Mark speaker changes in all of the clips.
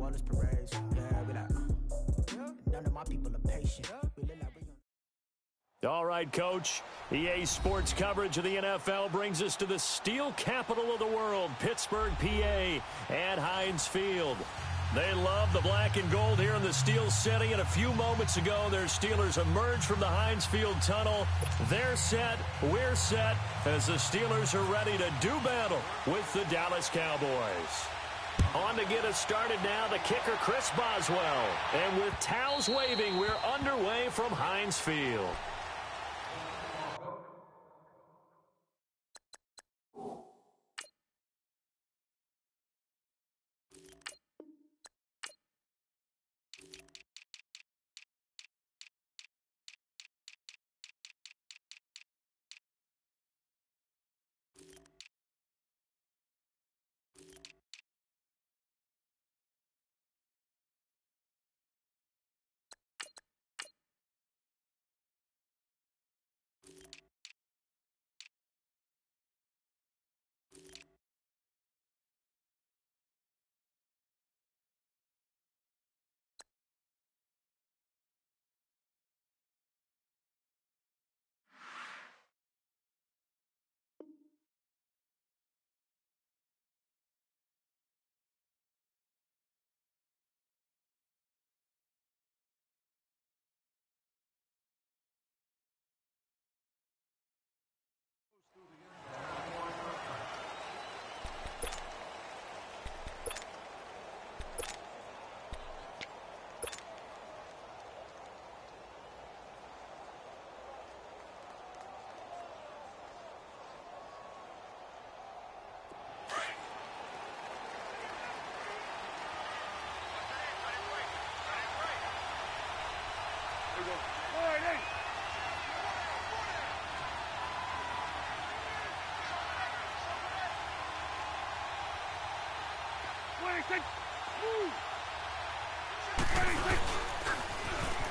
Speaker 1: wellness parades. Yeah, we like, none of my people are patient. We live like we
Speaker 2: All right, Coach. EA Sports coverage of the NFL brings us to the steel capital of the world, Pittsburgh, PA, at Heinz Field. They love the black and gold here in the Steel City, and a few moments ago, their Steelers emerged from the Heinz Field tunnel. They're set, we're set, as the Steelers are ready to do battle with the Dallas Cowboys. On to get us started now, the kicker, Chris Boswell. And with towels waving, we're underway from Heinz Field.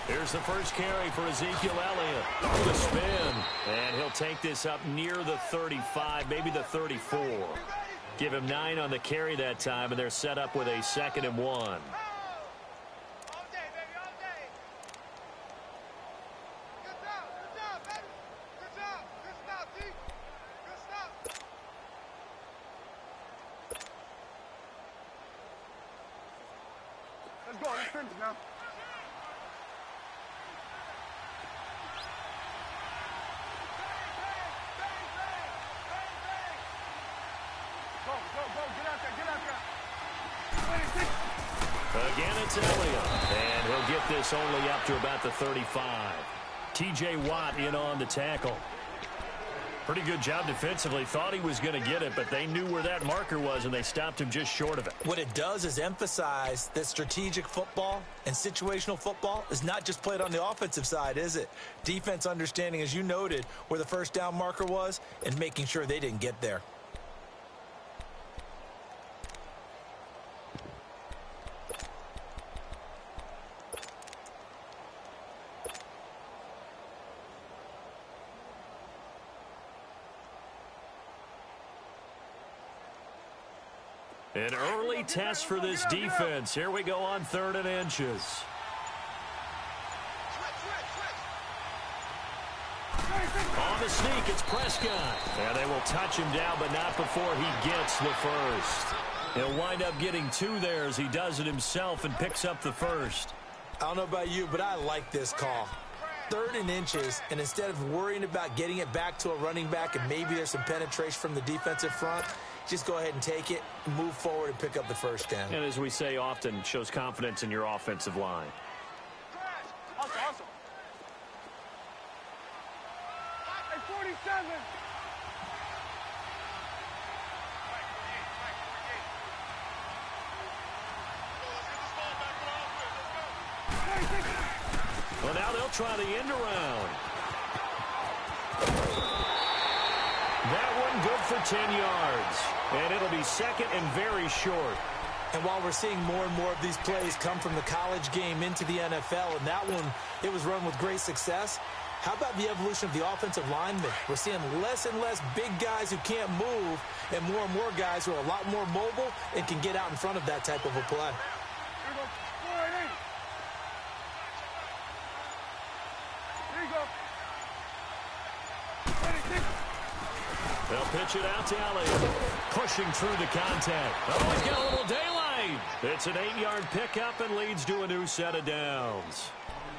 Speaker 2: Here's the first carry for Ezekiel Elliott. The spin. And he'll take this up near the 35, maybe the 34. Give him 9 on the carry that time, and they're set up with a 2nd and 1.
Speaker 3: Let's go. Let's finish now. Go. Get out there.
Speaker 2: Again, it's Elliott. And he'll get this only up to about the 35. T.J. Watt in on the tackle. Pretty good job defensively. Thought he was going to get it, but they knew where that marker was, and they stopped him just short of it.
Speaker 4: What it does is emphasize that strategic football and situational football is not just played on the offensive side, is it? Defense understanding, as you noted, where the first down marker was and making sure they didn't get there.
Speaker 2: An early test for this defense. Here we go on 3rd and inches. On the sneak, it's Prescott. And they will touch him down, but not before he gets the first. He'll wind up getting 2 there as he does it himself and picks up the first.
Speaker 4: I don't know about you, but I like this call. 3rd and inches, and instead of worrying about getting it back to a running back and maybe there's some penetration from the defensive front, just go ahead and take it, move forward, and pick up the first down.
Speaker 2: And as we say often, shows confidence in your offensive line.
Speaker 3: Awesome. Hey, 47.
Speaker 2: Well, now they'll try the end around. That one good for 10 yards. And it'll be 2nd and very short.
Speaker 4: And while we're seeing more and more of these plays come from the college game into the NFL, and that one, it was run with great success, how about the evolution of the offensive linemen? We're seeing less and less big guys who can't move and more guys who are a lot more mobile and can get out in front of that type of a play.
Speaker 3: go. 480. There you go. 26.
Speaker 2: They'll pitch it out to Elliott. Pushing through the contact. Oh, he's got a little daylight. It's an 8-yard pickup and leads to a new set of downs.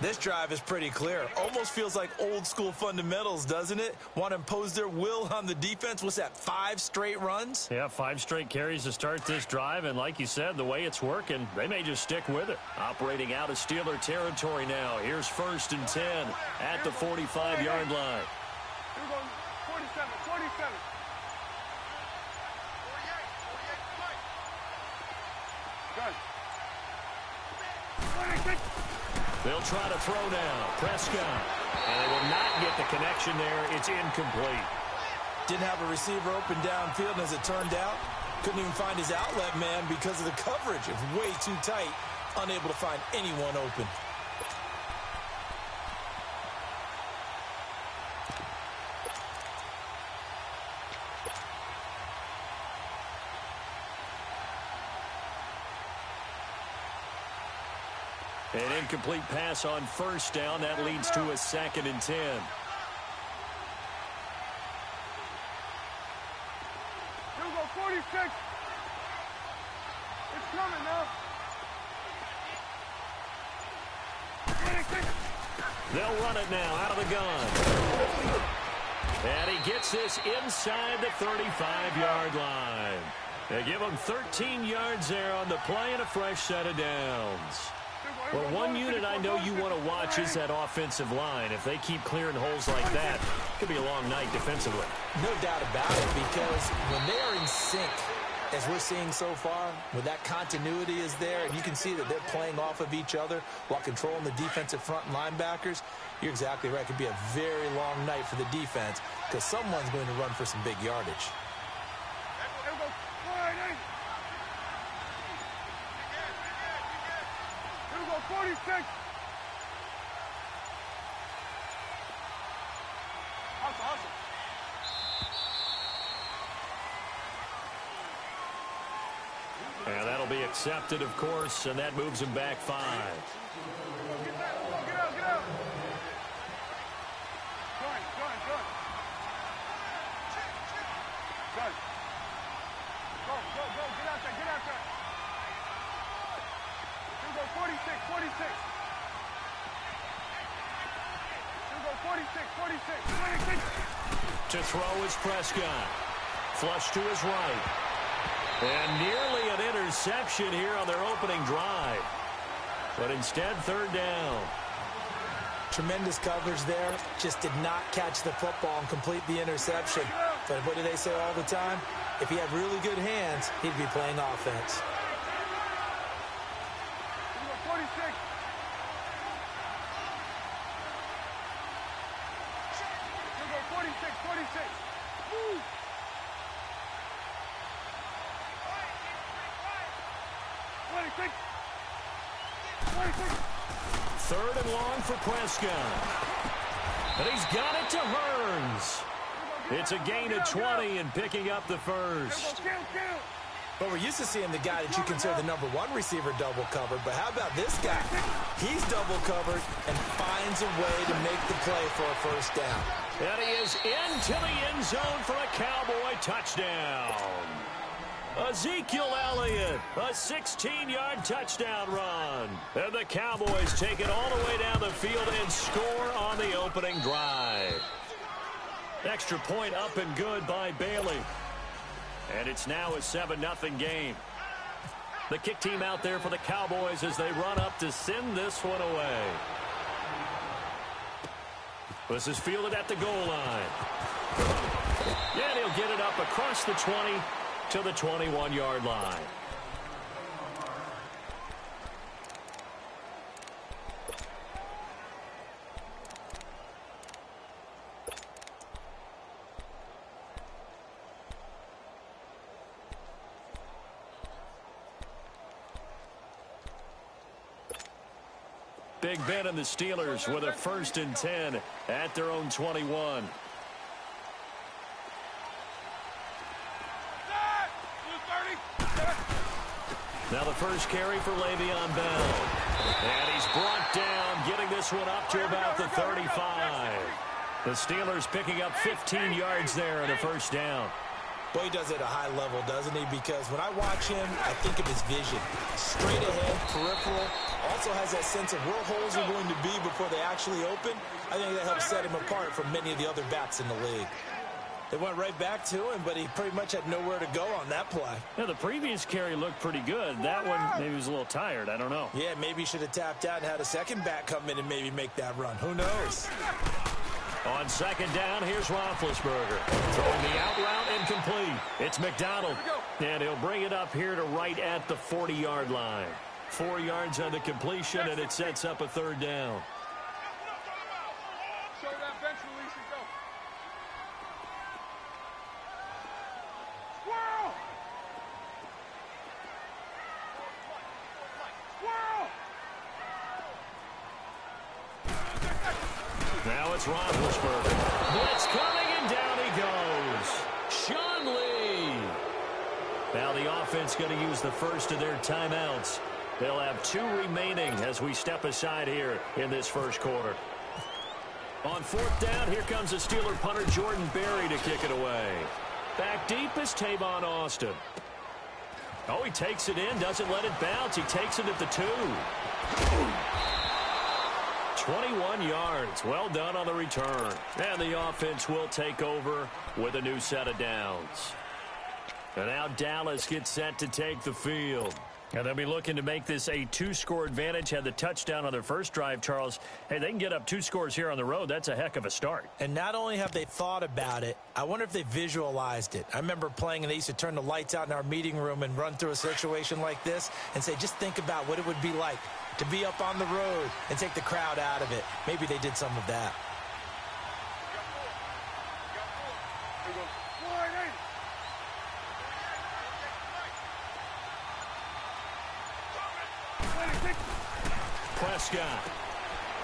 Speaker 4: This drive is pretty clear. Almost feels like old school fundamentals, doesn't it? Want to impose their will on the defense. What's that, 5 straight runs?
Speaker 2: Yeah, 5 straight carries to start this drive, and like you said, the way it's working, they may just stick with it. Operating out of Steeler territory now. Here's 1st and 10 at the 45-yard line.
Speaker 3: Here we go. 47, 47. 48, 26.
Speaker 2: They'll try to throw now. Prescott. And they will not get the connection there. It's incomplete.
Speaker 4: Didn't have a receiver open downfield, and as it turned out, couldn't even find his outlet man because of the coverage. It was way too tight, unable to find anyone open.
Speaker 2: An incomplete pass on 1st down. That leads to a 2nd and 10.
Speaker 3: Here we go. 46. It's coming now. 26.
Speaker 2: They'll run it now out of the gun. And he gets this inside the 35-yard line. They give him 13 yards there on the play and a fresh set of downs. Well, one unit I know you want to watch is that offensive line. If they keep clearing holes like that, it could be a long night defensively.
Speaker 4: No doubt about it, because when they are in sync, as we're seeing so far, when that continuity is there, and you can see that they're playing off of each other while controlling the defensive front and linebackers, you're exactly right. It could be a very long night for the defense because someone's going to run for some big yardage.
Speaker 3: 46. Hustle.
Speaker 2: And that'll be accepted, of course, and that moves him back 5.
Speaker 3: Get out. Gun. Go. Get out there. Here we go. 46. Here we go. 46. 26.
Speaker 2: To throw is Prescott. Flush to his right. And nearly an interception here on their opening drive. But instead, 3rd down.
Speaker 4: Tremendous coverage there. Just did not catch the football and complete the interception. But what do they say all the time? If he had really good hands, he'd be playing offense.
Speaker 3: 46. Here we go. 46. Woo! 26.
Speaker 2: 3rd and long for Prescott. And he's got it to Hearns. It's a gain of 20 and picking up the first.
Speaker 3: Kill.
Speaker 4: But we're used to seeing the guy that you consider the #1 receiver double covered. But how about this guy? He's double covered and finds a way to make the play for a 1st down.
Speaker 2: And he is into the end zone for a Cowboy touchdown. Ezekiel Elliott, a 16-yard touchdown run. And the Cowboys take it all the way down the field and score on the opening drive. Extra point up and good by Bailey. And it's now a 7-0 game. The kick team out there for the Cowboys as they run up to send this one away. This is fielded at the goal line. And he'll get it up across the 20 to the 21-yard line. Big Ben and the Steelers with a 1st and 10 at their own 21. Now the first carry for Le'Veon Bell. And he's brought down, getting this one up to about the 35. The Steelers picking up 15 yards there on a first down.
Speaker 4: Boy, he does it at a high level, doesn't he? Because when I watch him, I think of his vision. Straight ahead, peripheral. Also has that sense of where holes are going to be before they actually open. I think that helps set him apart from many of the other backs in the league. They went right back to him, but he pretty much had nowhere to go on that play.
Speaker 2: Yeah, the previous carry looked pretty good. That one, maybe he was a little tired. I don't know.
Speaker 4: Yeah, maybe he should have tapped out and had a second back come in and maybe make that run. Who knows?
Speaker 2: On second down, here's Roethlisberger. Throwing the out route incomplete. It's McDonald. And he'll bring it up here to right at the 40-yard line. 4 yards on the completion, and it sets up a third down.
Speaker 3: Show that bench release and go. Squirrel! Squirrel!
Speaker 2: Now it's Roethlisberger. Blitz coming, and down he goes. Sean Lee. Now the offense going to use the first of their timeouts. They'll have 2 remaining as we step aside here in this first quarter. On fourth down, here comes the Steeler punter Jordan Berry to kick it away. Back deep is Tavon Austin. Oh, he takes it in, doesn't let it bounce. He takes it at the 2. 21 yards. Well done on the return. And the offense will take over with a new set of downs. And now Dallas gets set to take the field. And they'll be looking to make this a 2-score advantage. Had the touchdown on their first drive, Charles. Hey, they can get up 2 scores here on the road. That's a heck of a start.
Speaker 4: And not only have they thought about it, I wonder if they visualized it. I remember playing, and they used to turn the lights out in our meeting room and run through a situation like this and say, just think about what it would be like to be up on the road and take the crowd out of it. Maybe they did some of that.
Speaker 2: Prescott.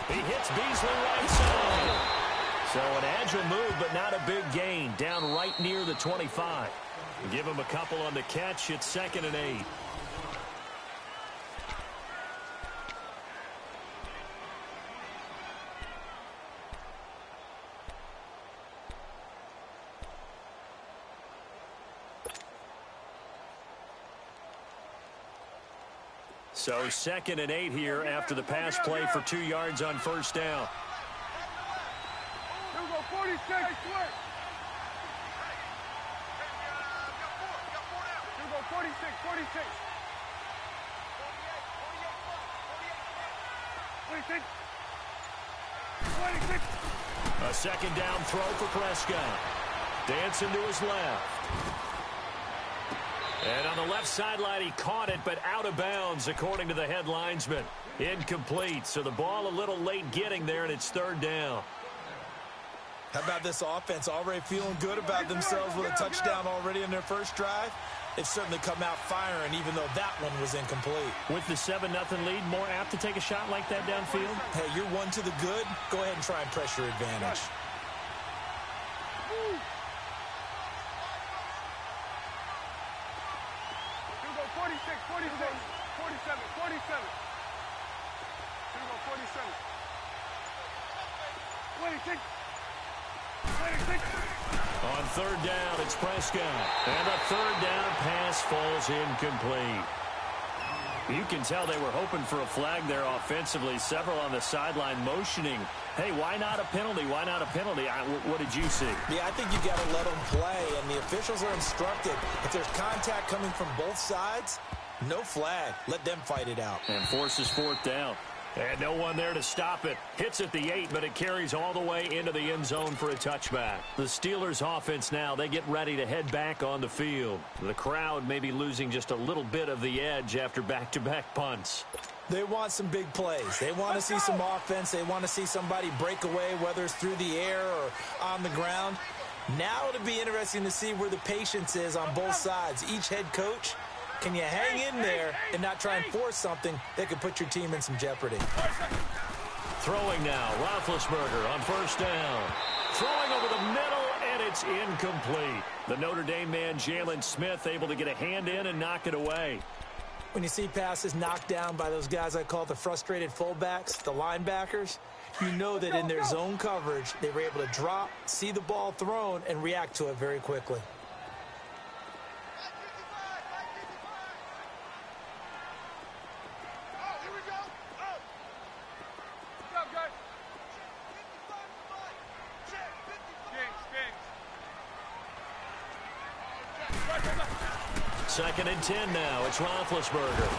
Speaker 2: He hits Beasley right side. So an agile move, but not a big gain. Down right near the 25. Give him a couple on the catch. It's 2nd and 8. So 2nd and 8 here after the pass play for 2 yards on first down.
Speaker 3: Here we go, 46. Here we go, 46, 46. 26. 26.
Speaker 2: A second down throw for Prescott. Dancing to his left. And on the left sideline, he caught it, but out of bounds, according to the head linesman. Incomplete, so the ball a little late getting there, and it's 3rd down.
Speaker 4: How about this offense already feeling good about themselves with a touchdown already in their first drive? They've certainly come out firing, even though that one was incomplete.
Speaker 2: With the 7-0 lead, more apt to take a shot like that downfield?
Speaker 4: Hey, you're 1 to the good. Go ahead and try and press your advantage.
Speaker 2: On 3rd down, it's Prescott. And the 3rd down pass falls incomplete. You can tell they were hoping for a flag there offensively. Several on the sideline motioning. Hey, why not a penalty? Why not a penalty? What did you see?
Speaker 4: Yeah, I think you got to let them play, and the officials are instructed. If there's contact coming from both sides, no flag. Let them fight it out.
Speaker 2: And forces 4th down. And no one there to stop it. Hits at the 8, but it carries all the way into the end zone for a touchback. The Steelers offense now, they get ready to head back on the field. The crowd may be losing just a little bit of the edge after back-to-back punts.
Speaker 4: They want some big plays. They want to see some offense. They want to see somebody break away, whether it's through the air or on the ground. Now it'll be interesting to see where the patience is on both sides. Each head coach, can you hang in there and not try and force something that could put your team in some jeopardy?
Speaker 2: Throwing now, Roethlisberger on first down. Throwing over the middle, and it's incomplete. The Notre Dame man, Jalen Smith, able to get a hand in and knock it away.
Speaker 4: When you see passes knocked down by those guys I call the frustrated fullbacks, the linebackers, you know that in their zone coverage, they were able to drop, see the ball thrown, and react to it very quickly.
Speaker 2: Second and 10 now. It's Roethlisberger.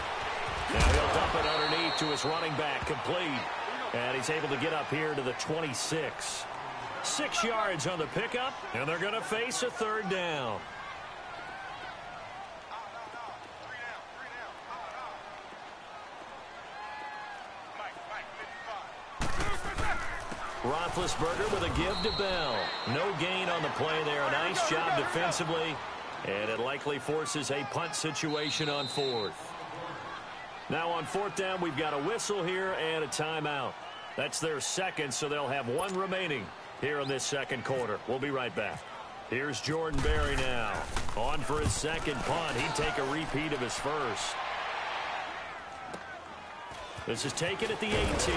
Speaker 2: Now he'll dump it underneath to his running back, complete. And he's able to get up here to the 26. 6 yards on the pickup, and they're going to face a third down. Roethlisberger with a give to Bell. No gain on the play there. Nice job defensively. And it likely forces a punt situation on fourth. Now on fourth down, we've got a whistle here and a timeout. That's their second, so they'll have one remaining here in this second quarter. We'll be right back. Here's Jordan Berry now. On for his second punt. He'd take a repeat of his first. This is taken at the 18.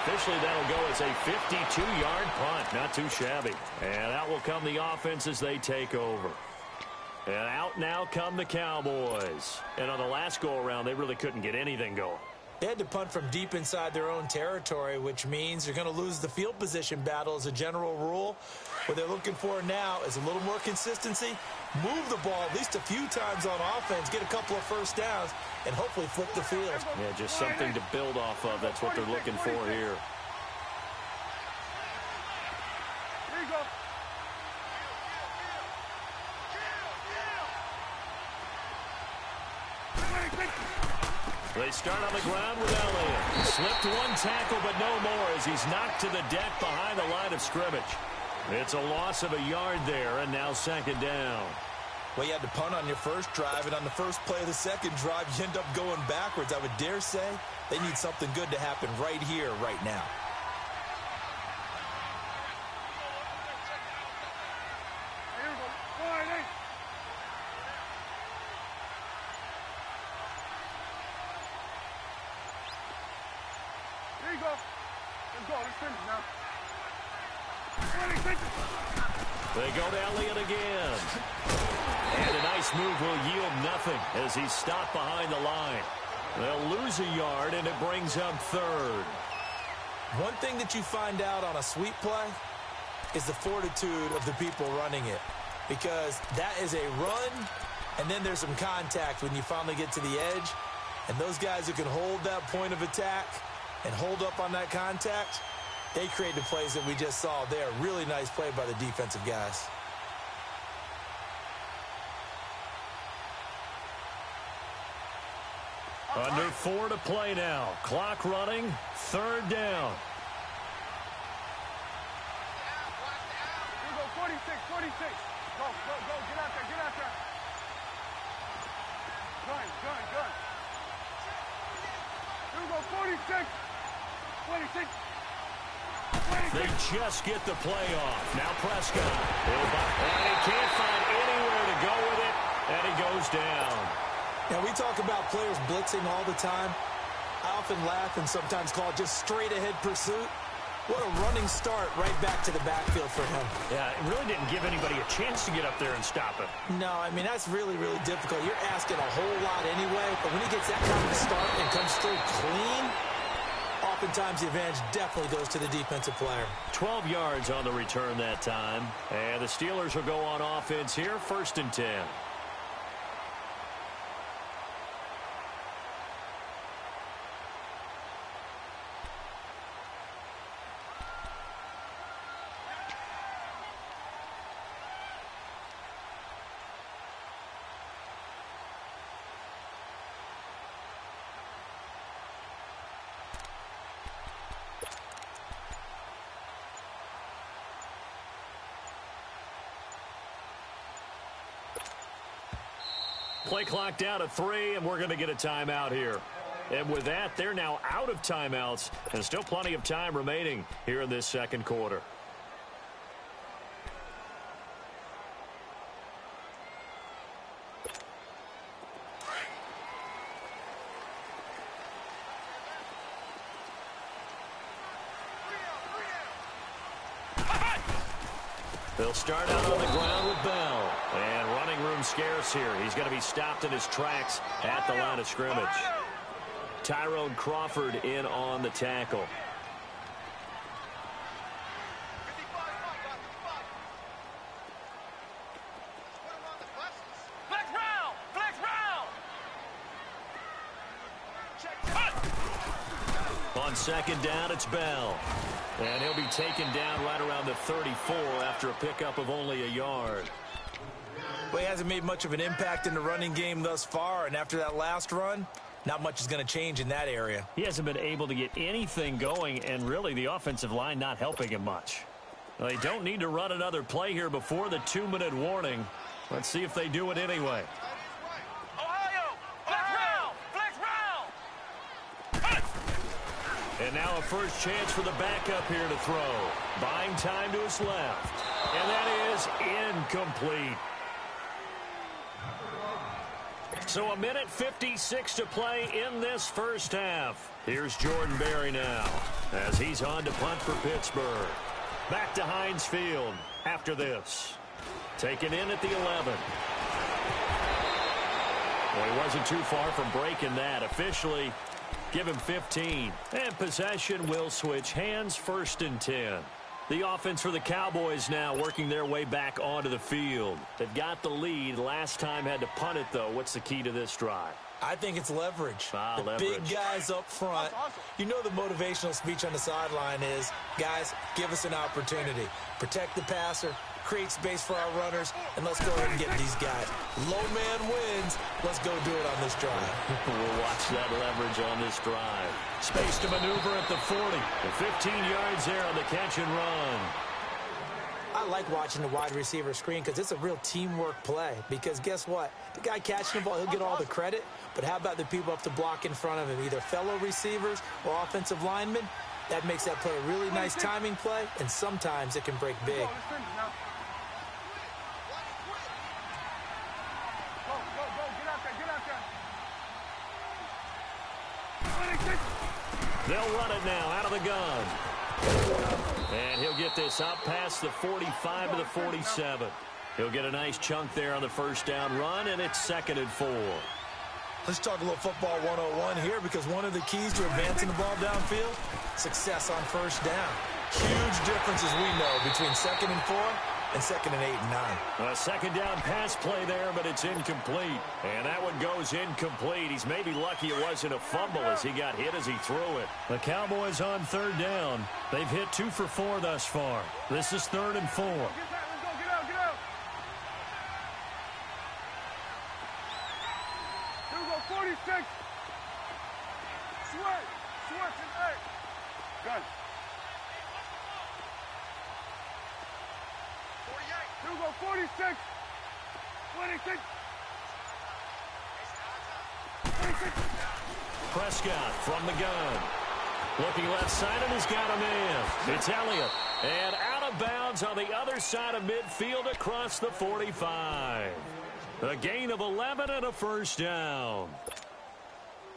Speaker 2: Officially, that'll go as a 52-yard punt. Not too shabby. And out will come the offense as they take over. And out now come the Cowboys. And on the last go-around, they really couldn't get anything going.
Speaker 4: They had to punt from deep inside their own territory, which means you're going to lose the field position battle as a general rule. What they're looking for now is a little more consistency, move the ball at least a few times on offense, get a couple of first downs, and hopefully flip the field.
Speaker 2: Yeah, just something to build off of. That's what they're looking for here.
Speaker 3: Here you go.
Speaker 2: They start on the ground with Elliott. Slipped one tackle, but no more as he's knocked to the deck behind the line of scrimmage. It's a loss of a yard there, and now second down.
Speaker 4: Well, you had to punt on your first drive, and on the first play of the second drive, you end up going backwards. I would dare say they need something good to happen right here, right now.
Speaker 3: Here we go. 1-8. Here you go. Let's go. Let's finish now. 26.
Speaker 2: They go to Elliott again. And a nice move will yield nothing as he's stopped behind the line. They'll lose a yard, and it brings up third.
Speaker 4: One thing that you find out on a sweep play is the fortitude of the people running it. Because that is a run, and then there's some contact when you finally get to the edge. And those guys who can hold that point of attack and hold up on that contact, they create the plays that we just saw there. Really nice play by the defensive guys.
Speaker 2: Under 4 to play now. Clock running. Third down.
Speaker 3: Here we go. 46. 46. Go. Go. Go. Get out there. Get out there. Gun. Gun. Gun. Here we go. 46. 26.
Speaker 2: They just get the play off. Now Prescott. And he can't find anywhere to go with it. And he goes down.
Speaker 4: Now, we talk about players blitzing all the time. I often laugh and sometimes call it just straight-ahead pursuit. What a running start right back to the backfield for him.
Speaker 2: Yeah, it really didn't give anybody a chance to get up there and stop him.
Speaker 4: No, I mean, that's really, really difficult. You're asking a whole lot anyway, but when he gets that kind of start and comes through clean, oftentimes the advantage definitely goes to the defensive player.
Speaker 2: 12 yards on the return that time. And the Steelers will go on offense here, 1st and 10. Play clock down to 3, and we're going to get a timeout here. And with that, they're now out of timeouts, and still plenty of time remaining here in this second quarter. They'll start out on the ground with Bell. And running room scarce here. He's going to be stopped in his tracks at the line of scrimmage. Tyrone Crawford in on the tackle. On second down, it's Bell. And he'll be taken down right around the 34 after a pickup of only a yard.
Speaker 4: Well, he hasn't made much of an impact in the running game thus far, and after that last run, not much is going to change in that area.
Speaker 2: He hasn't been able to get anything going, and really the offensive line not helping him much. Well, they don't need to run another play here before the 2-minute warning. Let's see if they do it anyway. And now a first chance for the backup here to throw. Buying time to his left. And that is incomplete. So a minute 56 to play in this first half. Here's Jordan Berry now as he's on to punt for Pittsburgh. Back to Heinz Field after this. Taken in at the 11. Well, he wasn't too far from breaking that. Officially, give him 15. And possession will switch hands, 1st and 10. The offense for the Cowboys now working their way back onto the field. They've got the lead. Last time had to punt it, though. What's the key to this drive?
Speaker 4: I think it's leverage.
Speaker 2: Leverage.
Speaker 4: Big guys up front. You know the motivational speech on the sideline is, guys, give us an opportunity. Protect the passer, create space for our runners, and let's go ahead and get these guys. Low man wins. Let's go do it on this drive.
Speaker 2: We'll watch that leverage on this drive. Space to maneuver at the 40. And 15 yards there on the catch and run.
Speaker 4: I like watching the wide receiver screen because it's a real teamwork play. Because guess what? The guy catching the ball, he'll get all the credit. But how about the people up to block in front of him, either fellow receivers or offensive linemen? That makes that play a really nice timing play, and sometimes it can break big.
Speaker 2: They'll run it now out of the gun. And he'll get this up past the 45 to the 47. He'll get a nice chunk there on the first down run, and it's 2nd and 4.
Speaker 4: Let's talk a little football 101 here, because one of the keys to advancing the ball downfield, success on first down. Huge difference, as we know, between 2nd and 4 and 2nd and 8 and 9.
Speaker 2: A second down pass play there, but it's incomplete. And that one goes incomplete. He's maybe lucky it wasn't a fumble as he got hit as he threw it. The Cowboys on 3rd down. They've hit 2 for 4 thus far. This is 3rd and 4.
Speaker 3: Get out. Here we go, 46. Switch and 8. Gun. Here we go, 46. 26.
Speaker 2: Prescott from the gun. Looking left side, and he's got a man. It's Elliott. And out of bounds on the other side of midfield across the 45. A gain of 11 and a first down.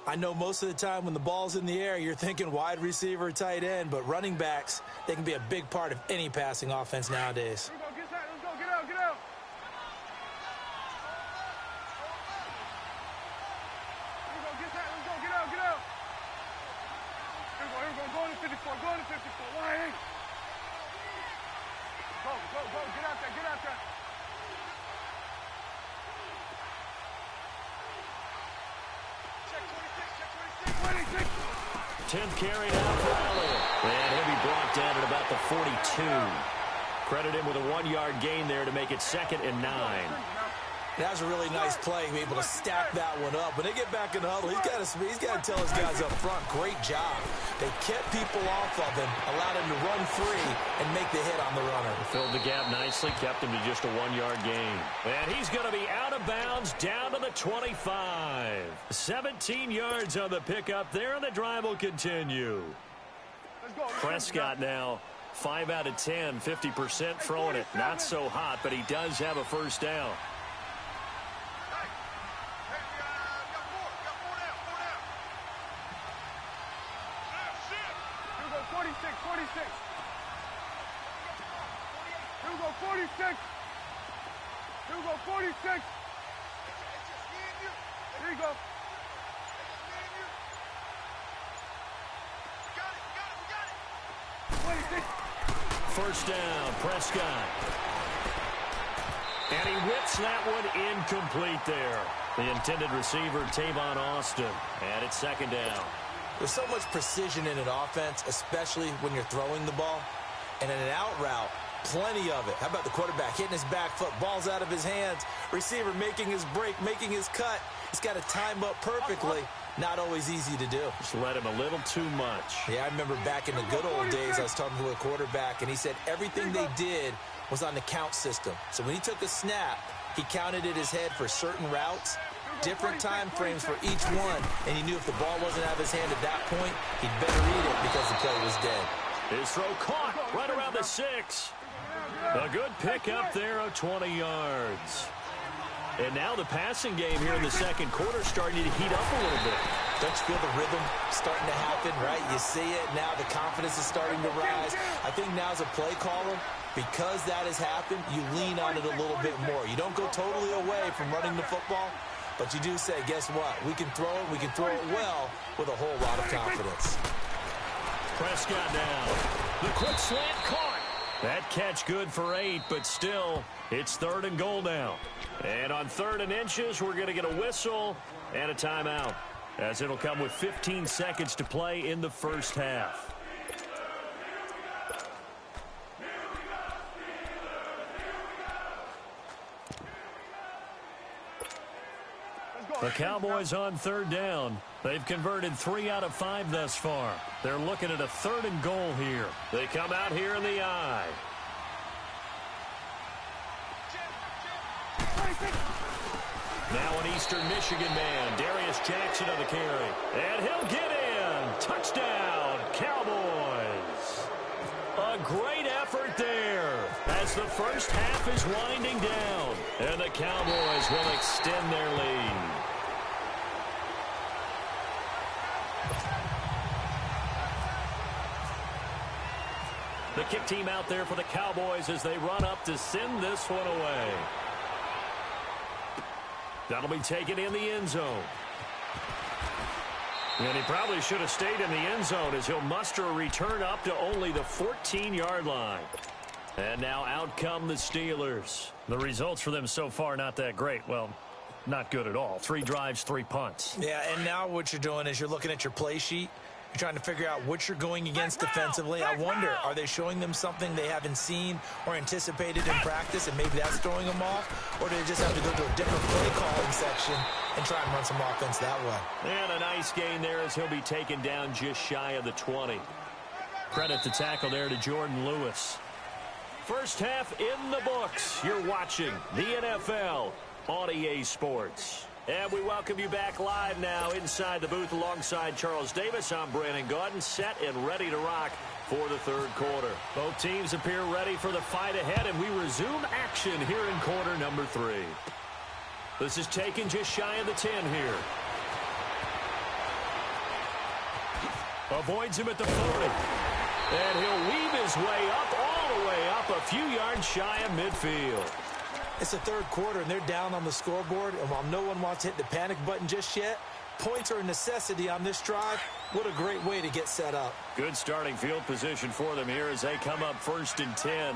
Speaker 4: I know most of the time when the ball's in the air, you're thinking wide receiver, tight end, but running backs, they can be a big part of any passing offense nowadays.
Speaker 3: Here we go, let's go, get out. Here we go, get out. Here we go, go to 54, Why? Go, get out there. Check 26.
Speaker 2: 10th carry now for Elliott. And he'll be brought down at about the 42. Credit him with a 1-yard gain there to make it 2nd and 9.
Speaker 4: That was a really nice play, to be able to stack that one up. When they get back in the huddle, he's got to tell his guys up front, great job. They kept people off of him, allowed him to run free and make the hit on the runner.
Speaker 2: Filled the gap nicely, kept him to just a 1-yard gain. And he's going to be out of bounds down to the 25. 17 yards on the pickup there, and the drive will continue. Prescott now 5 out of 10, 50% throwing it. Not so hot, but he does have a first down.
Speaker 3: go 46. Here we go 46. Here you go.
Speaker 2: First down, Prescott. And he whips that one incomplete there. The intended receiver, Tavon Austin. And it's second down.
Speaker 4: There's so much precision in an offense, especially when you're throwing the ball. And in an out route, plenty of it. How about the quarterback hitting his back foot, ball's out of his hands, receiver making his break, making his cut. He's got to time up perfectly. Not always easy to do.
Speaker 2: Just let him a little too much.
Speaker 4: Yeah, I remember back in the good old days, I was talking to a quarterback, and he said everything they did was on the count system. So when he took a snap, he counted in his head for certain routes, different time frames for each one, and he knew if the ball wasn't out of his hand at that point, he'd better eat it because the play was dead.
Speaker 2: His throw caught right around the 6. A good pickup there of 20 yards. And now the passing game here in the second quarter starting to heat up a little bit.
Speaker 4: Don't you feel the rhythm starting to happen, right? You see it. Now the confidence is starting to rise. I think now as a play caller, because that has happened, you lean on it a little bit more. You don't go totally away from running the football, but you do say, guess what? We can throw it. We can throw it well with a whole lot of confidence.
Speaker 2: Prescott down. The quick slant caught. That catch good for 8, but still, it's 3rd and goal now. And on 3rd and inches, we're going to get a whistle and a timeout, as it'll come with 15 seconds to play in the first half. The Cowboys on 3rd down. They've converted 3 out of 5 thus far. They're looking at a 3rd and goal here. They come out here in the I. Now an Eastern Michigan man, Darius Jackson on the carry. And he'll get in. Touchdown, Cowboys. A great effort there as the first half is winding down. And the Cowboys will extend their lead. The kick team out there for the Cowboys as they run up to send this one away. That'll be taken in the end zone. And he probably should have stayed in the end zone as he'll muster a return up to only the 14-yard line. And now out come the Steelers. The results for them so far not that great. Well, not good at all. 3 drives, 3 punts.
Speaker 4: Yeah, and now what you're doing is you're looking at your play sheet. You're trying to figure out what you're going against defensively. I wonder, are they showing them something they haven't seen or anticipated in practice, and maybe that's throwing them off? Or do they just have to go to a different play calling section and try and run some offense that way?
Speaker 2: And a nice gain there as he'll be taken down just shy of the 20. Credit the tackle there to Jordan Lewis. First half in the books. You're watching the NFL on EA Sports. And we welcome you back live now inside the booth alongside Charles Davis. I'm Brandon Gaudin, set and ready to rock for the 3rd quarter. Both teams appear ready for the fight ahead, and we resume action here in quarter number 3. This is taken just shy of the 10 here. Avoids him at the 40. And he'll weave his way up, all the way up, a few yards shy of midfield.
Speaker 4: It's the 3rd quarter, and they're down on the scoreboard. And while no one wants to hit the panic button just yet, points are a necessity on this drive. What a great way to get set up.
Speaker 2: Good starting field position for them here as they come up 1st and 10.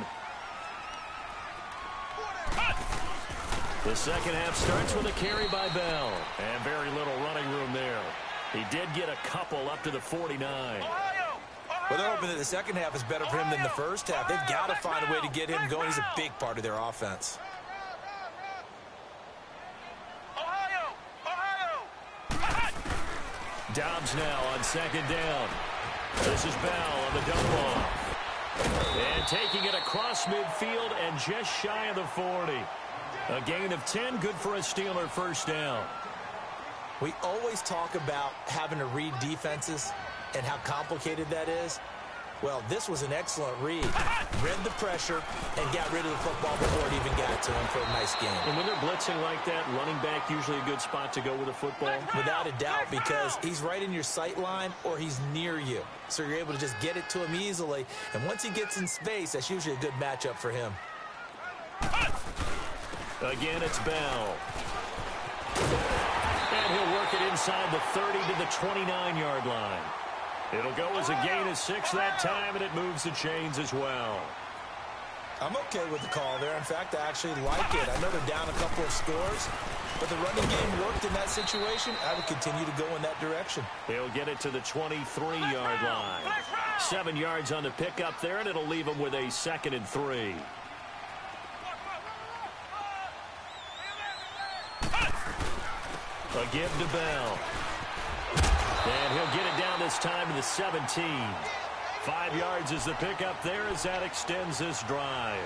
Speaker 2: The second half starts with a carry by Bell. And very little running room there. He did get a couple up to the 49.
Speaker 4: Well, they're hoping that the second half is better for him than the first half. They've got to find a way to get him going. He's a big part of their offense.
Speaker 2: Dobbs now on 2nd down. This is Bell on the dump off. And taking it across midfield and just shy of the 40. A gain of 10, good for a Steeler first down.
Speaker 4: We always talk about having to read defenses and how complicated that is. Well, this was an excellent read. Read the pressure and got rid of the football before it even got to him for a nice game.
Speaker 2: And when they're blitzing like that, running back usually a good spot to go with a football?
Speaker 4: Without a doubt, because he's right in your sight line or he's near you. So you're able to just get it to him easily. And once he gets in space, that's usually a good matchup for him.
Speaker 2: Again, it's Bell. And he'll work it inside the 30 to the 29-yard line. It'll go as a gain of 6 that time, and it moves the chains as well.
Speaker 4: I'm okay with the call there. In fact, I actually like it. I know they're down a couple of scores, but the running game worked in that situation. I would continue to go in that direction.
Speaker 2: He'll get it to the 23-yard line. 7 yards on the pickup there, and it'll leave him with a 2nd and 3. A give to Bell. And he'll get it down this time to the 17. 5 yards is the pickup there as that extends this drive.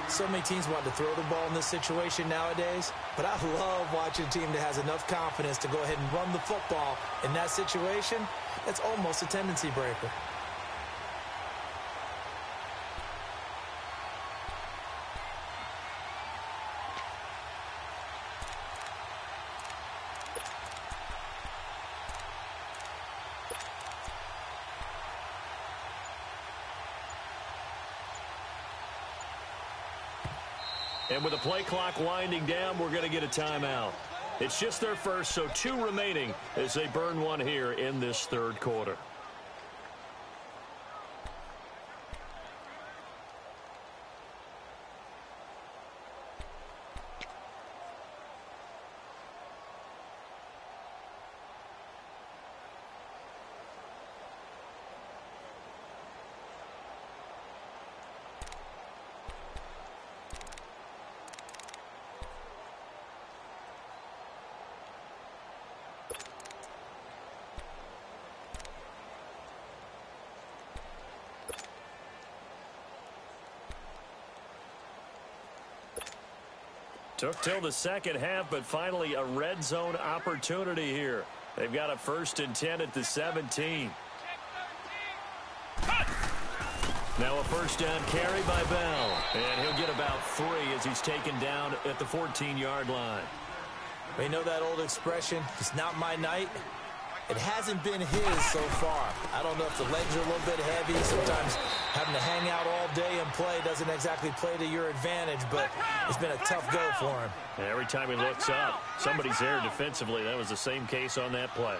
Speaker 4: So many teams want to throw the ball in this situation nowadays, but I love watching a team that has enough confidence to go ahead and run the football in that situation. That's almost a tendency breaker.
Speaker 2: And with the play clock winding down, we're going to get a timeout. It's just their first, so 2 remaining as they burn one here in this third quarter. Took till the second half, but finally a red zone opportunity here. They've got a 1st and 10 at the 17. Now a 1st down carry by Bell. And he'll get about 3 as he's taken down at the 14-yard line.
Speaker 4: We know that old expression, it's not my night. It hasn't been his so far. I don't know if the legs are a little bit heavy. Sometimes having to hang out all day and play doesn't exactly play to your advantage, but it's been a tough go for him.
Speaker 2: Every time he looks up, somebody's there defensively. That was the same case on that play.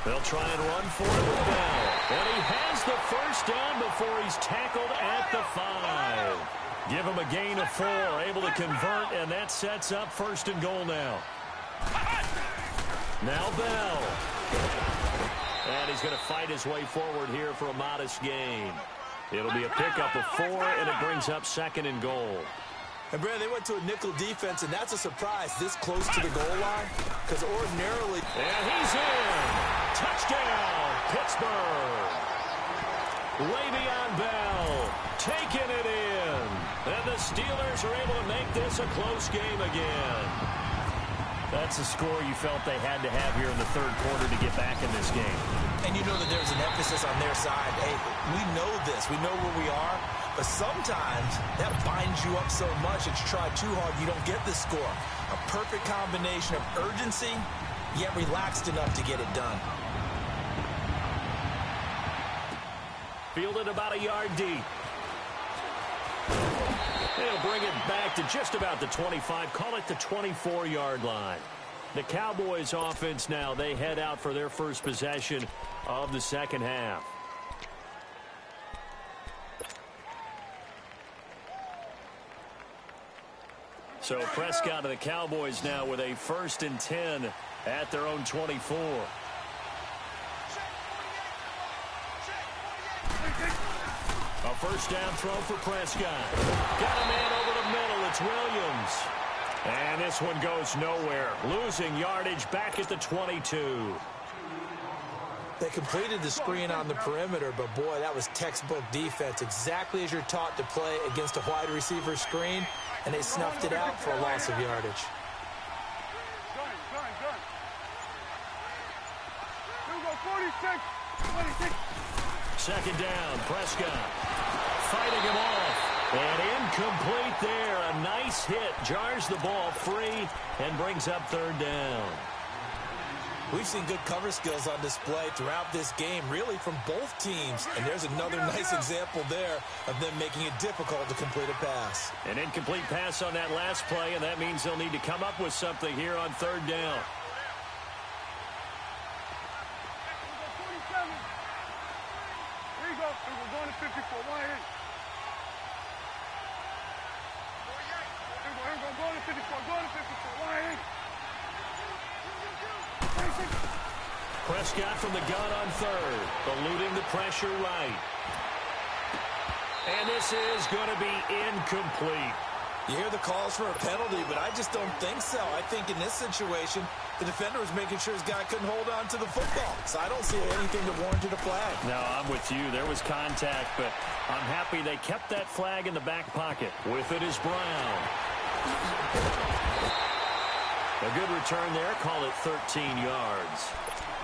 Speaker 2: They'll try and run for it with Bell. And he has the 1st down before he's tackled at the 5. Give him a gain of 4, able to convert, and that sets up 1st and goal now. Now Bell. And he's going to fight his way forward here for a modest gain. It'll be a pickup of 4, and it brings up 2nd and goal.
Speaker 4: And, Brad, they went to a nickel defense, and that's a surprise this close to the goal line, because ordinarily...
Speaker 2: And he's in. Touchdown, Pittsburgh. Le'Veon Bell taking it in. And the Steelers are able to make this a close game again. That's a score you felt they had to have here in the third quarter to get back in this game.
Speaker 4: And you know that there's an emphasis on their side. Hey, we know this. We know where we are. But sometimes that binds you up so much that you try too hard, you don't get the score. A perfect combination of urgency, yet relaxed enough to get it done.
Speaker 2: Fielded about a yard deep. They'll bring it back to just about the 25, call it the 24-yard line. The Cowboys offense now, they head out for their first possession of the second half. So Prescott of the Cowboys now with a 1st and 10 at their own 24. A 1st down throw for Prescott. Got a man over the middle. It's Williams. And this one goes nowhere. Losing yardage back at the 22.
Speaker 4: They completed the screen on the perimeter, but boy, that was textbook defense. Exactly as you're taught to play against a wide receiver screen, and they snuffed it out for a loss of yardage.
Speaker 3: Here we go, 46.
Speaker 2: 2nd down, Prescott fighting him off. And incomplete there. A nice hit. Jars the ball free and brings up 3rd down.
Speaker 4: We've seen good cover skills on display throughout this game, really from both teams. And there's another nice example there of them making it difficult to complete a pass.
Speaker 2: An incomplete pass on that last play, and that means they'll need to come up with something here on third down.
Speaker 3: Here you go. We're going to 54. One in. Here we go. Going to 54. Going to 54. One in.
Speaker 2: Prescott from the gun on third, eluding the pressure right. And this is going to be incomplete.
Speaker 4: You hear the calls for a penalty, but I just don't think so. I think in this situation, the defender was making sure his guy couldn't hold on to the football. So I don't see anything that warranted a flag.
Speaker 2: No, I'm with you. There was contact, but I'm happy they kept that flag in the back pocket. With it is Brown. A good return there. Call it 13 yards.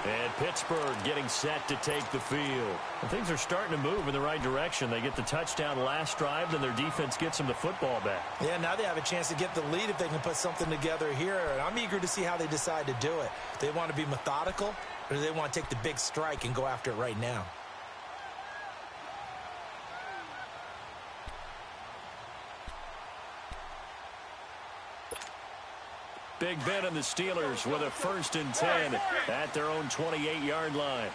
Speaker 2: And Pittsburgh getting set to take the field. And things are starting to move in the right direction. They get the touchdown last drive, then their defense gets them the football back.
Speaker 4: Yeah, now they have a chance to get the lead if they can put something together here. And I'm eager to see how they decide to do it. Do they want to be methodical, or do they want to take the big strike and go after it right now?
Speaker 2: Big Ben and the Steelers with a 1st and 10 at their own 28-yard line.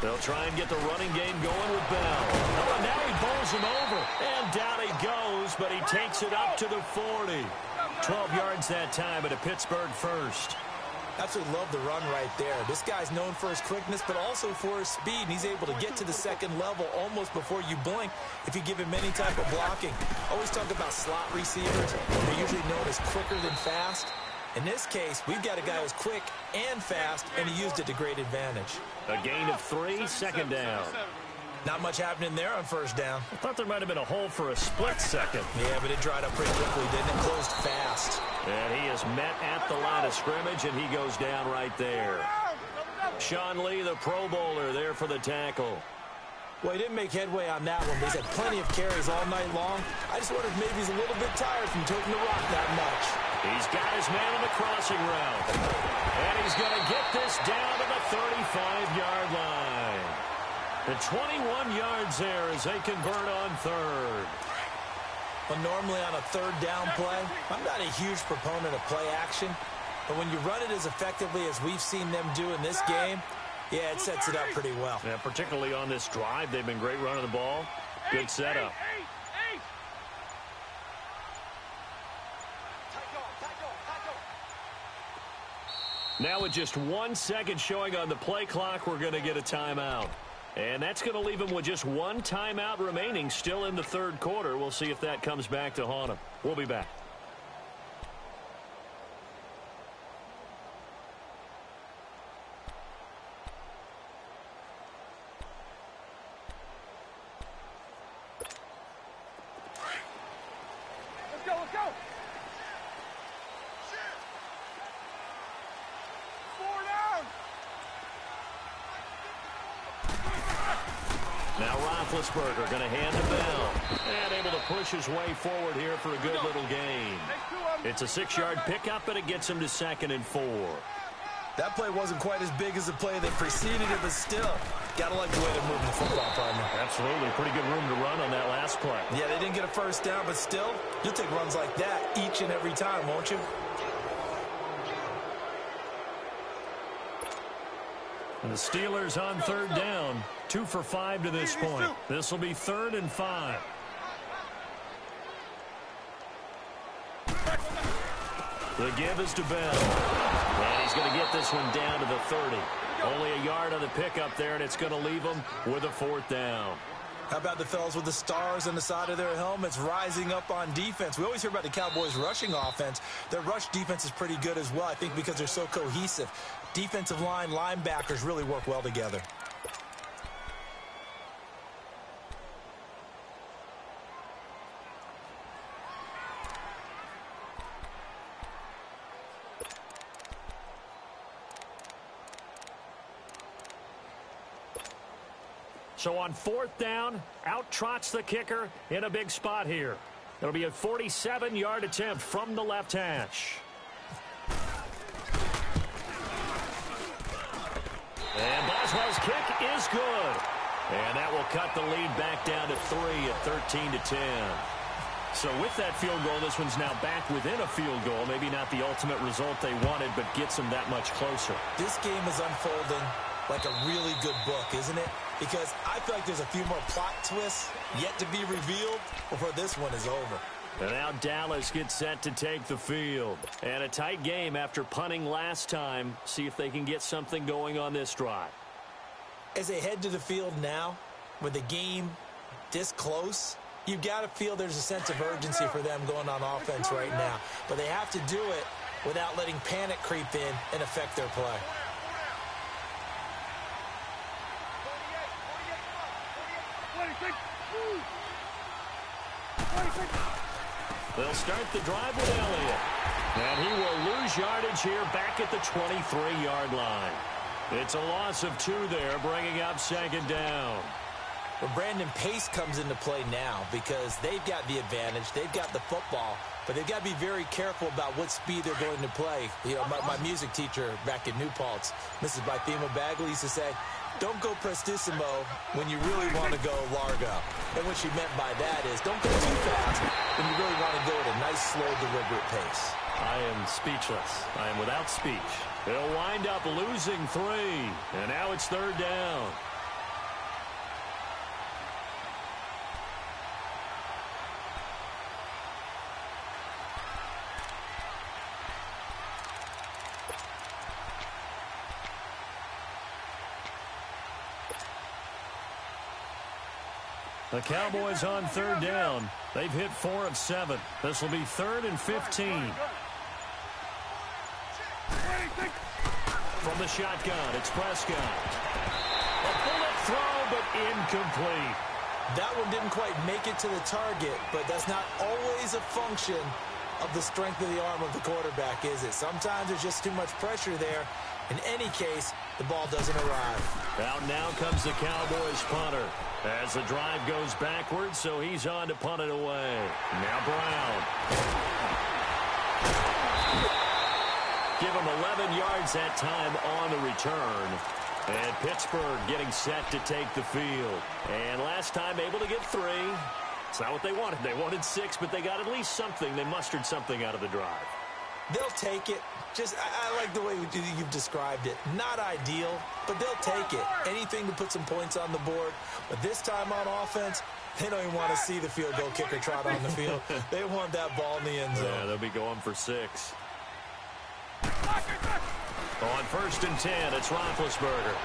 Speaker 2: They'll try and get the running game going with Bell. Oh, and now he bowls him over. And down he goes, but he takes it up to the 40. 12 yards that time, and a Pittsburgh first.
Speaker 4: Absolutely love the run right there. This guy's known for his quickness, but also for his speed. And he's able to get to the second level almost before you blink if you give him any type of blocking. Always talk about slot receivers. They're usually known as quicker than fast. In this case, we've got a guy who's quick and fast, and he used it to great advantage.
Speaker 2: A gain of 3, second down.
Speaker 4: Not much happening there on first down.
Speaker 2: I thought there might have been a hole for a split second.
Speaker 4: Yeah, but it dried up pretty quickly, didn't it? Closed fast.
Speaker 2: And he is met at the line of scrimmage, and he goes down right there. Sean Lee, the Pro Bowler, there for the tackle.
Speaker 4: Well, he didn't make headway on that one, but he's had plenty of carries all night long. I just wonder if maybe he's a little bit tired from taking the rock that much.
Speaker 2: He's got his man on the crossing route. And he's going to get this down to the 35-yard line. The 21 yards there as they convert on third.
Speaker 4: Well, normally on a third down play, I'm not a huge proponent of play action. But when you run it as effectively as we've seen them do in this game, yeah, it sets it up pretty well.
Speaker 2: Yeah, particularly on this drive, they've been great running the ball. Good setup. Now with just 1 second showing on the play clock, we're going to get a timeout. And that's going to leave them with just one timeout remaining still in the third quarter. We'll see if that comes back to haunt them. We'll be back.
Speaker 3: Let's go, let's go.
Speaker 2: Now Roethlisberger going to hand to Bell. And able to push his way forward here for a good little gain. It's a 6-yard pickup, and it gets him to 2nd and 4.
Speaker 4: That play wasn't quite as big as the play that preceded it, but still, gotta like the way they're moving the football, partner.
Speaker 2: Absolutely. Pretty good room to run on that last play.
Speaker 4: Yeah, they didn't get a first down, but still, you'll take runs like that each and every time, won't you?
Speaker 2: And the Steelers on third down. 2 for 5 to this point. This will be 3rd and 5. The give is to Bell. And he's going to get this one down to the 30. Only a yard on the pickup there, and it's going to leave him with a 4th down.
Speaker 4: How about the fellas with the stars on the side of their helmets rising up on defense? We always hear about the Cowboys' rushing offense. Their rush defense is pretty good as well, I think, because they're so cohesive. Defensive line, linebackers really work well together.
Speaker 2: So on 4th down, out trots the kicker in a big spot here. It'll be a 47-yard attempt from the left hash. And Boswell's kick is good. And that will cut the lead back down to 3 at 13-10. So with that field goal, this one's now back within a field goal. Maybe not the ultimate result they wanted, but gets them that much closer.
Speaker 4: This game is unfolding like a really good book, isn't it? Because I feel like there's a few more plot twists yet to be revealed before this one is over.
Speaker 2: And now Dallas gets set to take the field. And a tight game after punting last time. See if they can get something going on this drive.
Speaker 4: As they head to the field now, with the game this close, you've got to feel there's a sense of urgency for them going on offense right now. But they have to do it without letting panic creep in and affect their play.
Speaker 2: They'll start the drive with Elliott. And he will lose yardage here back at the 23-yard line. It's a loss of 2 there, bringing up 2nd down.
Speaker 4: Well, Brandon, pace comes into play now because they've got the advantage. They've got the football, but they've got to be very careful about what speed they're going to play. You know, my music teacher back in New Paltz, Mrs. Bythema Bagley, used to say, don't go prestissimo when you really want to go largo. And what she meant by that is don't go too fast when you really want to go at a nice, slow, deliberate pace.
Speaker 2: I am speechless. I am without speech. They'll wind up losing 3, and now it's 3rd down. The Cowboys on 3rd down. They've hit 4 of 7. This will be 3rd and 15. From the shotgun, it's Prescott. A bullet throw, but incomplete.
Speaker 4: That one didn't quite make it to the target, but that's not always a function of the strength of the arm of the quarterback, is it? Sometimes there's just too much pressure there. In any case, the ball doesn't arrive.
Speaker 2: Out now comes the Cowboys punter as the drive goes backwards, so he's on to punt it away. Now Brown. Give him 11 yards that time on the return. And Pittsburgh getting set to take the field. And last time able to get 3. It's not what they wanted. They wanted 6, but they got at least something. They mustered something out of the drive.
Speaker 4: They'll take it. I like the way you've described it. Not ideal, but they'll take it. Anything to put some points on the board. But this time on offense, they don't even want to see the field goal kicker trot on the field. They want that ball in the end zone.
Speaker 2: Yeah, they'll be going for 6. On 1st and 10, it's Roethlisberger.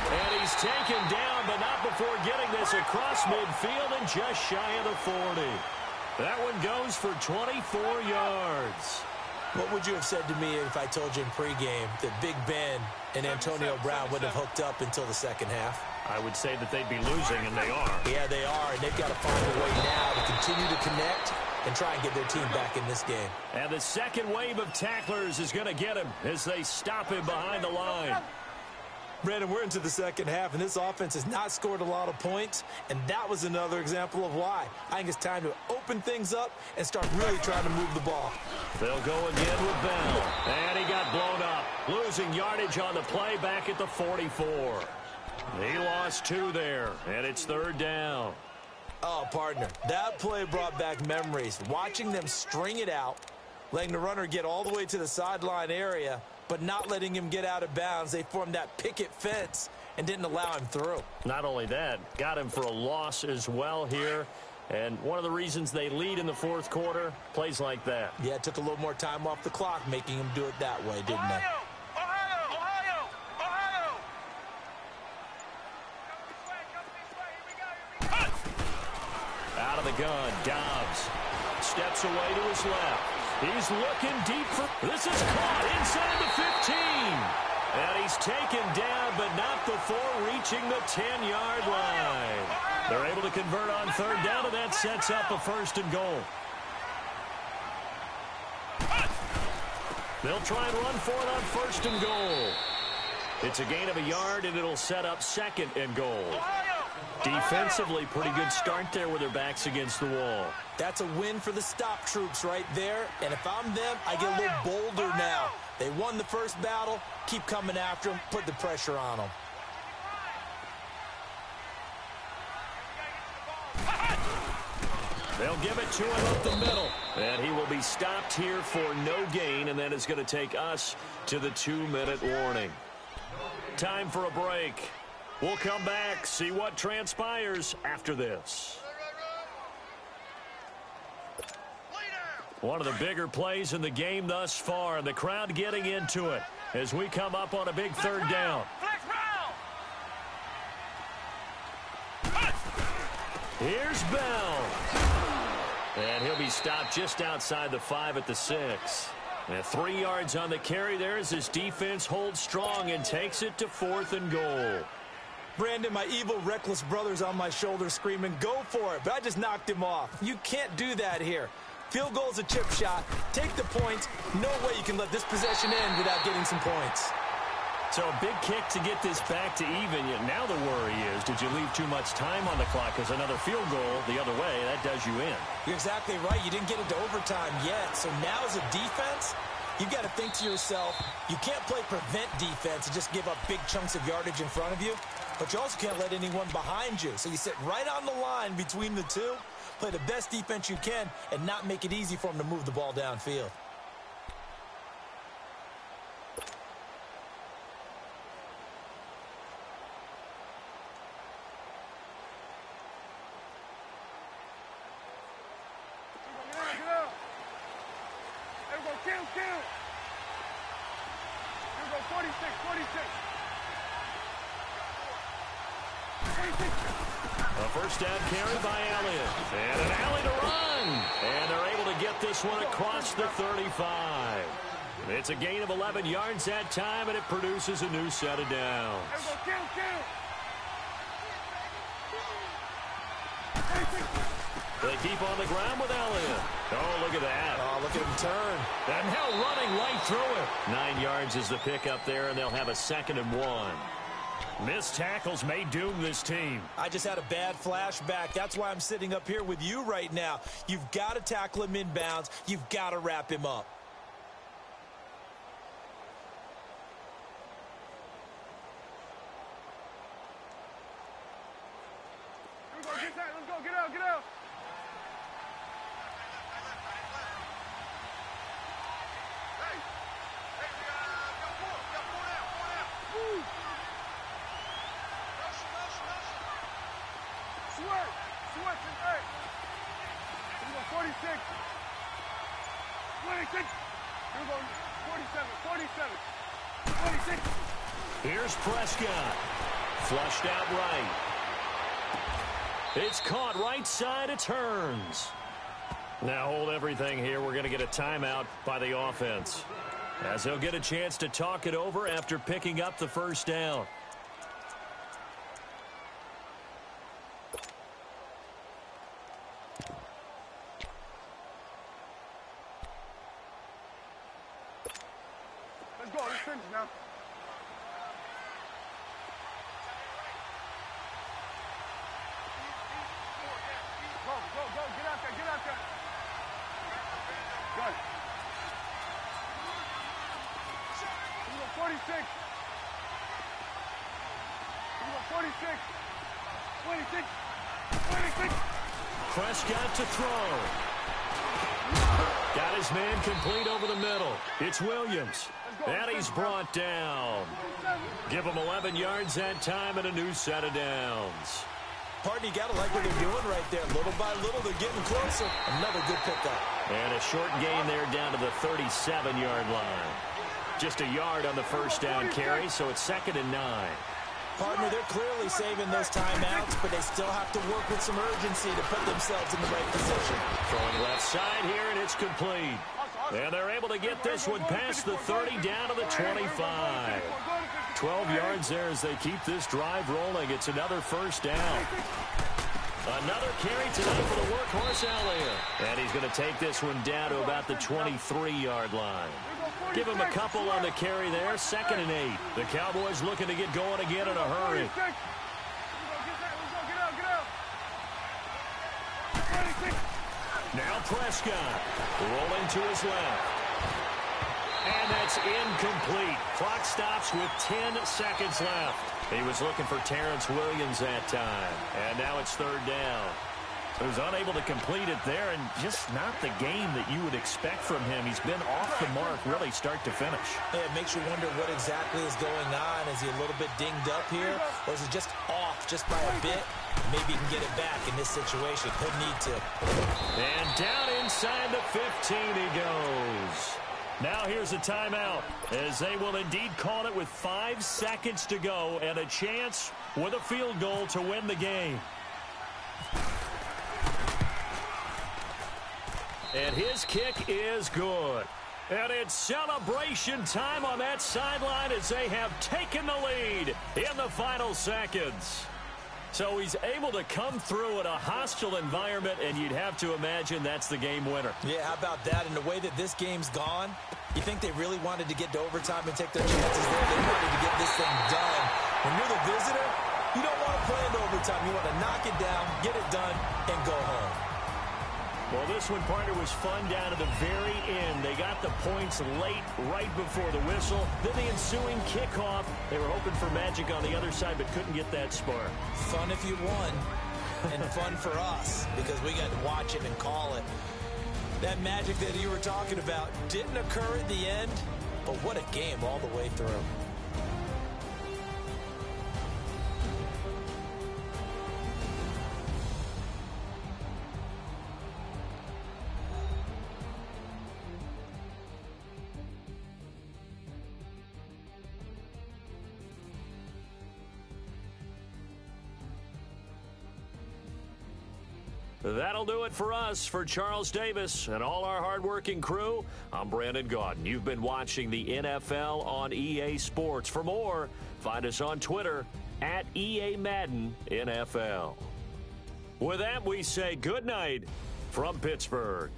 Speaker 2: And he's taken down, but not before getting this across midfield and just shy of the 40. That one goes for 24 yards.
Speaker 4: What would you have said to me if I told you in pregame that Big Ben and Antonio Brown wouldn't have hooked up until the second half?
Speaker 2: I would say that they'd be losing, and they are.
Speaker 4: Yeah, they are, and they've got to find a way now to continue to connect and try and get their team back in this game.
Speaker 2: And the second wave of tacklers is going to get him as they stop him behind the line.
Speaker 4: Brandon, we're into the second half, and this offense has not scored a lot of points, and that was another example of why. I think it's time to open things up and start really trying to move the ball.
Speaker 2: They'll go again with Bell, and he got blown up, losing yardage on the play back at the 44. He lost 2 there, and it's 3rd down.
Speaker 4: Oh, partner, that play brought back memories. Watching them string it out, letting the runner get all the way to the sideline area, but not letting him get out of bounds. They formed that picket fence and didn't allow him through.
Speaker 2: Not only that, got him for a loss as well here. And one of the reasons they lead in the 4th quarter, plays like that.
Speaker 4: Yeah, it took a little more time off the clock, making him do it that way, didn't they?
Speaker 2: Out of the gun, Dobbs steps away to his left. He's looking deep for... This is caught inside the 15. And he's taken down, but not before reaching the 10-yard line. They're able to convert on 3rd down, and that sets up a 1st and goal. They'll try and run for it on 1st and goal. It's a gain of a yard, and it'll set up 2nd and goal. Defensively, pretty good start there with their backs against the wall.
Speaker 4: That's a win for the stop troops right there. And if I'm them, I get a little bolder now. They won the first battle. Keep coming after them. Put the pressure on them.
Speaker 2: They'll give it to him up the middle. And he will be stopped here for no gain, and then it's going to take us to the 2-minute warning. Time for a break. We'll come back, see what transpires after this. One of the bigger plays in the game thus far, and the crowd getting into it as we come up on a big 3rd down. Here's Bell. And he'll be stopped just outside the 5 at the 6. And 3 yards on the carry there as his defense holds strong and takes it to 4th and goal.
Speaker 4: Brandon, my evil, reckless brother's on my shoulder screaming, go for it, but I just knocked him off. You can't do that here. Field goal's a chip shot. Take the points. No way you can let this possession end without getting some points.
Speaker 2: So a big kick to get this back to even. Now the worry is, did you leave too much time on the clock? Because another field goal the other way, that does you in.
Speaker 4: You're exactly right. You didn't get into overtime yet. So now as a defense, you've got to think to yourself, you can't play prevent defense and just give up big chunks of yardage in front of you. But you also can't let anyone behind you. So you sit right on the line between the two, play the best defense you can, and not make it easy for them to move the ball downfield.
Speaker 2: A first down carry by Elliott. And an alley to run. And they're able to get this one across the 35. It's a gain of 11 yards that time, and it produces a new set of downs. They keep on the ground with Elliott. Oh, look at that.
Speaker 4: Oh, look at him turn.
Speaker 2: And now running right through it. 9 yards is the pickup there, and they'll have a 2nd and 1. Missed tackles may doom this team.
Speaker 4: I just had a bad flashback. That's why I'm sitting up here with you right now. You've got to tackle him inbounds. You've got to wrap him up.
Speaker 3: Let's go, get out. Sweat, hey. Here we go, 46. 26. Here we go, 47. 26.
Speaker 2: Here's Prescott. Flushed out right. It's caught right side of turns. Now hold everything here. We're going to get a timeout by the offense, as they'll get a chance to talk it over after picking up the first down.
Speaker 3: Let's go, let's finish now. Go, get out there. Good. Here we go, 46. Here we go, 46. 26.
Speaker 2: Prescott to throw. Got his man complete over the middle. It's Williams. And he's brought down. Give him 11 yards that time and a new set of downs.
Speaker 4: Partner, you got to like what they're doing right there. Little by little, they're getting closer. Another good pickup.
Speaker 2: And a short gain there down to the 37-yard line. Just a yard on the first down carry, so it's 2nd and 9.
Speaker 4: Partner, they're clearly saving those timeouts, but they still have to work with some urgency to put themselves in the right position.
Speaker 2: Throwing left side here, and it's complete. And they're able to get this one past the 30 down to the 25. 12 yards there as they keep this drive rolling. It's another first down. Another carry tonight for the workhorse Elliott. And he's going to take this one down to about the 23-yard line. Give him a couple on the carry there. 2nd and 8. The Cowboys looking to get going again in a hurry. Now Prescott rolling to his left. And that's incomplete. Clock stops with 10 seconds left. He was looking for Terrence Williams that time. And now it's 3rd down. He was unable to complete it there, and just not the game that you would expect from him. He's been off the mark really start to finish.
Speaker 4: Yeah, it makes you wonder what exactly is going on. Is he a little bit dinged up here, or is it just off just by a bit? Maybe he can get it back in this situation. He'll need to.
Speaker 2: And down inside the 15 he goes. Now here's a timeout, as they will indeed call it with 5 seconds to go and a chance with a field goal to win the game. And his kick is good. And it's celebration time on that sideline as they have taken the lead in the final seconds. So he's able to come through in a hostile environment, and you'd have to imagine that's the game winner.
Speaker 4: Yeah, how about that? And the way that this game's gone, you think they really wanted to get to overtime and take their chances there? They wanted to get this thing done. When you're the visitor, you don't want to play into overtime. You want to knock it down, get it done, and go home.
Speaker 2: Well, this one, partner, was fun down to the very end. They got the points late, right before the whistle. Then the ensuing kickoff. They were hoping for magic on the other side, but couldn't get that spark.
Speaker 4: Fun if you won, and fun for us, because we got to watch it and call it. That magic that you were talking about didn't occur at the end, but what a game all the way through.
Speaker 2: That'll do it for us. For Charles Davis and all our hardworking crew, I'm Brandon Gaudin. You've been watching the NFL on EA Sports. For more, find us on Twitter at EA Madden NFL. With that, we say good night from Pittsburgh.